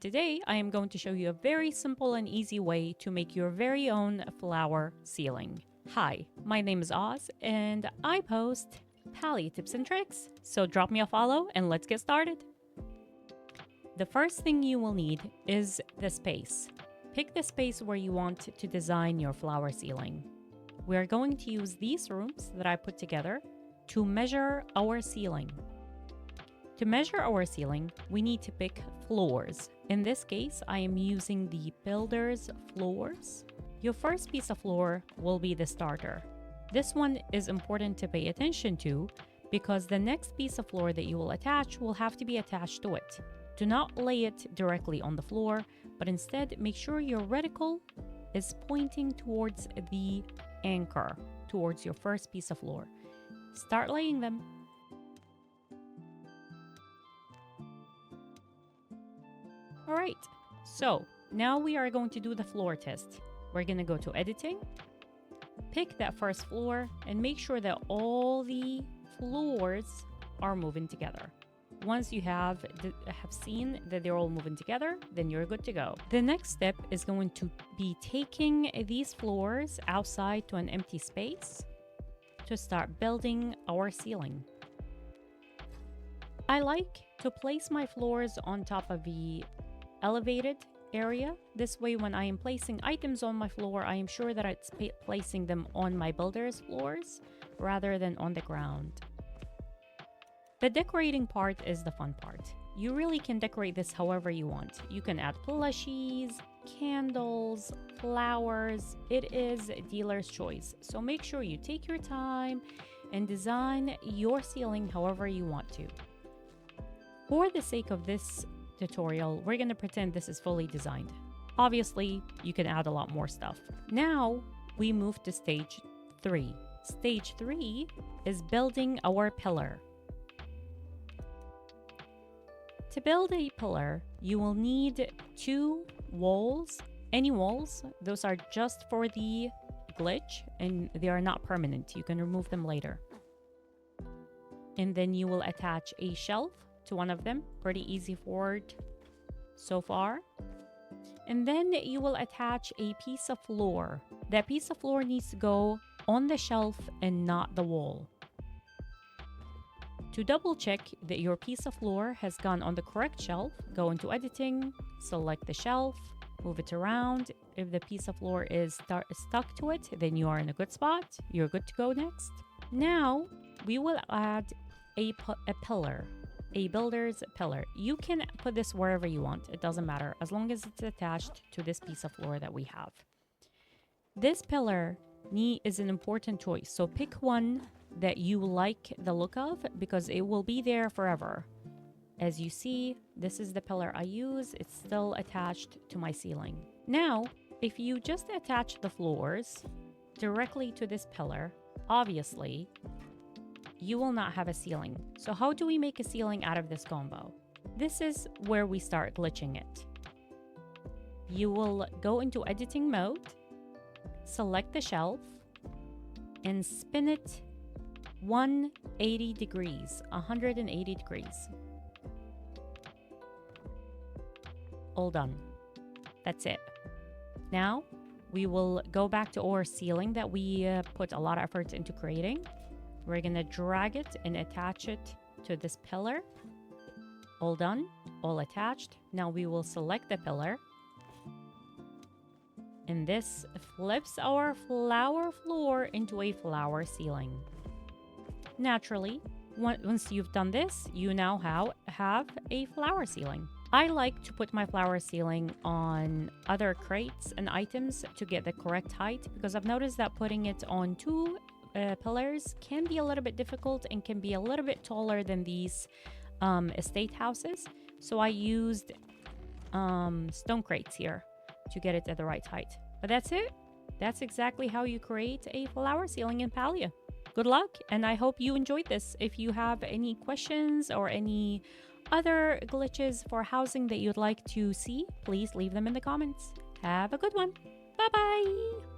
Today, I am going to show you a very simple and easy way to make your very own flower ceiling. Hi, my name is Oz, and I post Palia tips and tricks. So drop me a follow and let's get started. The first thing you will need is the space. Pick the space where you want to design your flower ceiling. We are going to use these rooms that I put together to measure our ceiling. To measure our ceiling, we need to pick floors. In this case, I am using the builder's floors. Your first piece of floor will be the starter. This one is important to pay attention to because the next piece of floor that you will attach will have to be attached to it. Do not lay it directly on the floor, but instead make sure your reticle is pointing towards the anchor, towards your first piece of floor. Start laying them. All right, so now we are going to do the floor test. We're going to go to editing, pick that first floor, and make sure that all the floors are moving together. Once you have seen that they're all moving together, then you're good to go. The next step is going to be taking these floors outside to an empty space to start building our ceiling. I like to place my floors on top of the elevated area. This way, when I am placing items on my floor, I am sure that it's placing them on my builder's floors rather than on the ground. The decorating part is the fun part. You really can decorate this however you want. You can add plushies, candles, flowers. It is dealer's choice. So make sure you take your time and design your ceiling however you want to. For the sake of this tutorial, we're going to pretend this is fully designed. Obviously, you can add a lot more stuff. Now, we move to stage 3. Stage 3 is building our pillar. To build a pillar, you will need 2 walls. Any walls, those are just for the glitch and they are not permanent. You can remove them later. And then you will attach a shelf to one of them. Pretty easy forward so far. And then you will attach a piece of floor. That piece of floor needs to go on the shelf and not the wall. To double check that your piece of floor has gone on the correct shelf, go into editing, select the shelf, move it around. If the piece of floor is stuck to it, then you are in a good spot. You're good to go next. Now we will add a pillar. A builder's pillar. You can put this wherever you want. It doesn't matter as long as it's attached to this piece of floor that we have. This pillar is an important choice. So pick one that you like the look of because it will be there forever. As you see, this is the pillar I use. It's still attached to my ceiling. Now, if you just attach the floors directly to this pillar, obviously, you will not have a ceiling. So how do we make a ceiling out of this combo? This is where we start glitching it. You will go into editing mode, select the shelf, and spin it 180 degrees. All done. That's it. Now, we will go back to our ceiling that we put a lot of effort into creating. We're going to drag it and attach it to this pillar. All done, all attached. Now we will select the pillar. And this flips our flower floor into a flower ceiling. Naturally, once you've done this, you now have a flower ceiling. I like to put my flower ceiling on other crates and items to get the correct height because I've noticed that putting it on 2 pillars can be a little bit difficult and can be a little bit taller than these estate houses. So I used stone crates here to get it at the right height. But that's it. That's exactly how you create a flower ceiling in Palia. Good luck, and I hope you enjoyed this. If you have any questions or any other glitches for housing that you'd like to see, please leave them in the comments. Have a good one. Bye-bye.